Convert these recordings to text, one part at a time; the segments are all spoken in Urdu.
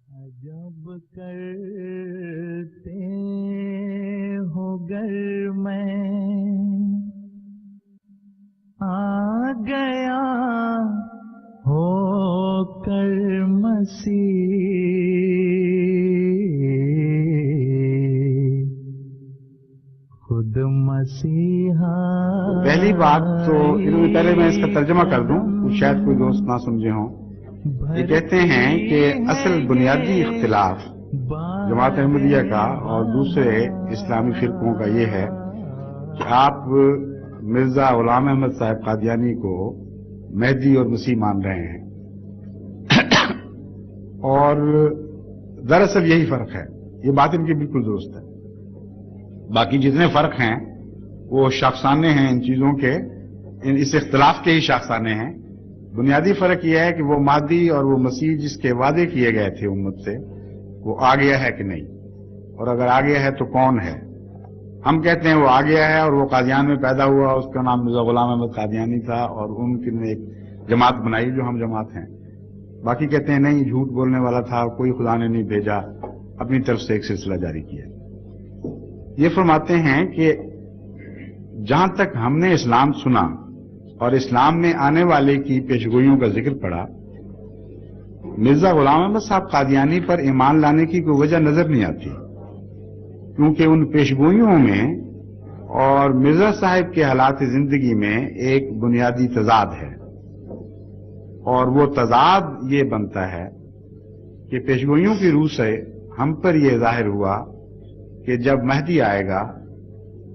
عجب کرتے ہو گر میں آ گیا ہو کر مسیح خود مسیحا. پہلی بات تو پہلے میں اس کا ترجمہ کر دوں، شاید کوئی دوست نہ سمجھے ہوں. یہ کہتے ہیں کہ اصل بنیادی اختلاف جماعت احمدیہ کا اور دوسرے اسلامی فرقوں کا یہ ہے کہ آپ مرزا غلام احمد صاحب قادیانی کو مہدی اور مسیح مان رہے ہیں، اور دراصل یہی فرق ہے. یہ بات ان کی بالکل درست ہے. باقی جتنے فرق ہیں وہ شاخسانے ہیں ان چیزوں کے، اس اختلاف کے ہی شاخسانے ہیں. بنیادی فرق یہ ہے کہ وہ مہدی اور وہ مسیح جس کے وعدے کیے گئے تھے امت سے وہ آ گیا ہے کہ نہیں، اور اگر آ گیا ہے تو کون ہے. ہم کہتے ہیں وہ آ گیا ہے اور وہ قادیان میں پیدا ہوا، اس کا نام مرزا غلام احمد قادیانی تھا اور ان نے ایک جماعت بنائی جو ہم جماعت ہیں. باقی کہتے ہیں نہیں، جھوٹ بولنے والا تھا، کوئی خدا نے نہیں بھیجا، اپنی طرف سے ایک سلسلہ جاری کیا. یہ فرماتے ہیں کہ جہاں تک ہم نے اسلام سنا اور اسلام میں آنے والے کی پیشگوئیوں کا ذکر پڑا، مرزا غلام احمد صاحب قادیانی پر ایمان لانے کی کوئی وجہ نظر نہیں آتی، کیونکہ ان پیشگوئیوں میں اور مرزا صاحب کے حالات زندگی میں ایک بنیادی تضاد ہے، اور وہ تضاد یہ بنتا ہے کہ پیشگوئیوں کی روح سے ہم پر یہ ظاہر ہوا کہ جب مہدی آئے گا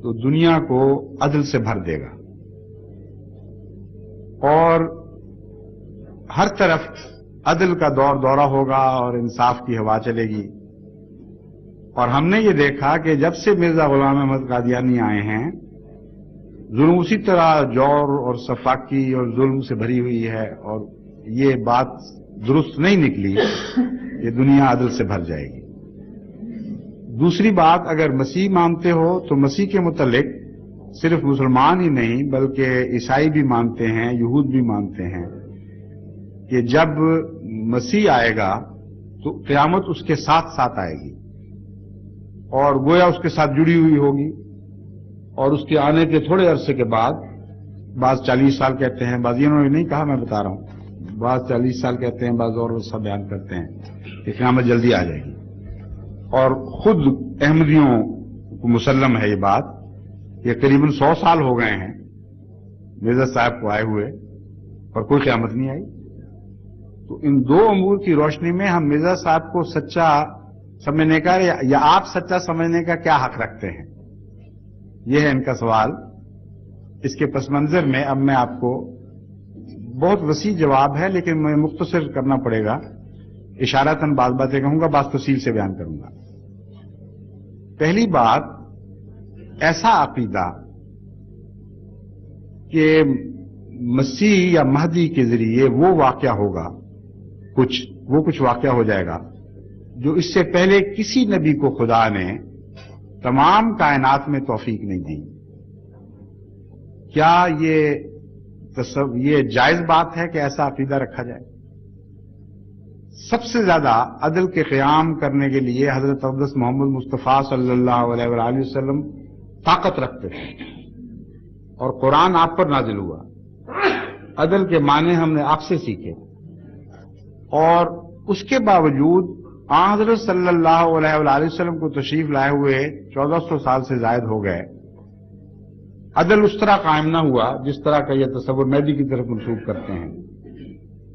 تو دنیا کو عدل سے بھر دے گا اور ہر طرف عدل کا دورہ ہوگا اور انصاف کی ہوا چلے گی. اور ہم نے یہ دیکھا کہ جب سے مرزا غلام احمد قادیانی آئے ہیں ظلم اسی طرح جور اور سفاکی اور ظلم سے بھری ہوئی ہے، اور یہ بات درست نہیں نکلی کہ دنیا عدل سے بھر جائے گی. دوسری بات، اگر مسیح مانتے ہو تو مسیح کے متعلق صرف مسلمان ہی نہیں بلکہ عیسائی بھی مانتے ہیں، یہود بھی مانتے ہیں کہ جب مسیح آئے گا تو قیامت اس کے ساتھ ساتھ آئے گی اور گویا اس کے ساتھ جڑی ہوئی ہوگی، اور اس کے آنے کے تھوڑے عرصے کے بعد، بعض 40 سال کہتے ہیں، بعض انہوں نے نہیں کہا، میں بتا رہا ہوں، بعض 40 سال کہتے ہیں، بعض اور سا بیان کرتے ہیں کہ قیامت جلدی آ جائے گی. اور خود احمدیوں کو مسلم ہے یہ بات کہ قریباً 100 سال ہو گئے ہیں مرزا صاحب کو آئے ہوئے اور کوئی قیامت نہیں آئی. تو ان دو امور کی روشنی میں ہم مرزا صاحب کو سچا سمجھنے کا یا آپ سچا سمجھنے کا کیا حق رکھتے ہیں، یہ ہے ان کا سوال. اس کے پس منظر میں اب میں آپ کو بہت وسیع جواب ہے لیکن میں مختصر کرنا پڑے گا، اشارتاً بعض باتیں کہوں گا، بعض تفصیل سے بیان کروں گا. پہلی بات، ایسا عقیدہ کہ مسیح یا مہدی کے ذریعے وہ واقعہ ہوگا، کچھ واقعہ ہو جائے گا جو اس سے پہلے کسی نبی کو خدا نے تمام کائنات میں توفیق نہیں دی. کیا یہ جائز بات ہے کہ ایسا عقیدہ رکھا جائے؟ سب سے زیادہ عدل کے قیام کرنے کے لیے حضرت اقدس محمد مصطفیٰ صلی اللہ علیہ وآلہ وسلم طاقت رکھتے تھے، اور قرآن آپ پر نازل ہوا. عدل کے معنی ہم نے آپ سے سیکھے، اور اس کے باوجود حضرت صلی اللہ علیہ وآلہ وسلم کو تشریف لائے ہوئے 1400 سال سے زائد ہو گئے، عدل اس طرح قائم نہ ہوا جس طرح کا یہ تصور مہدی کی طرف منسوب کرتے ہیں.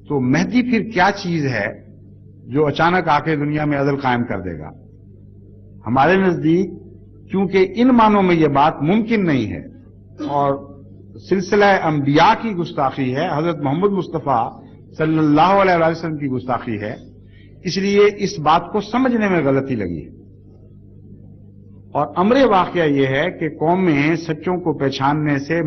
تو مہدی پھر کیا چیز ہے جو اچانک آ کے دنیا میں عدل قائم کر دے گا؟ ہمارے نزدیک کیونکہ ان معنوں میں یہ بات ممکن نہیں ہے اور سلسلہ انبیاء کی گستاخی ہے، حضرت محمد مصطفیٰ صلی اللہ علیہ وسلم کی گستاخی ہے، اس لیے اس بات کو سمجھنے میں غلطی لگی ہے. اور امر واقعہ یہ ہے کہ قوم میں سچوں کو پہچاننے سے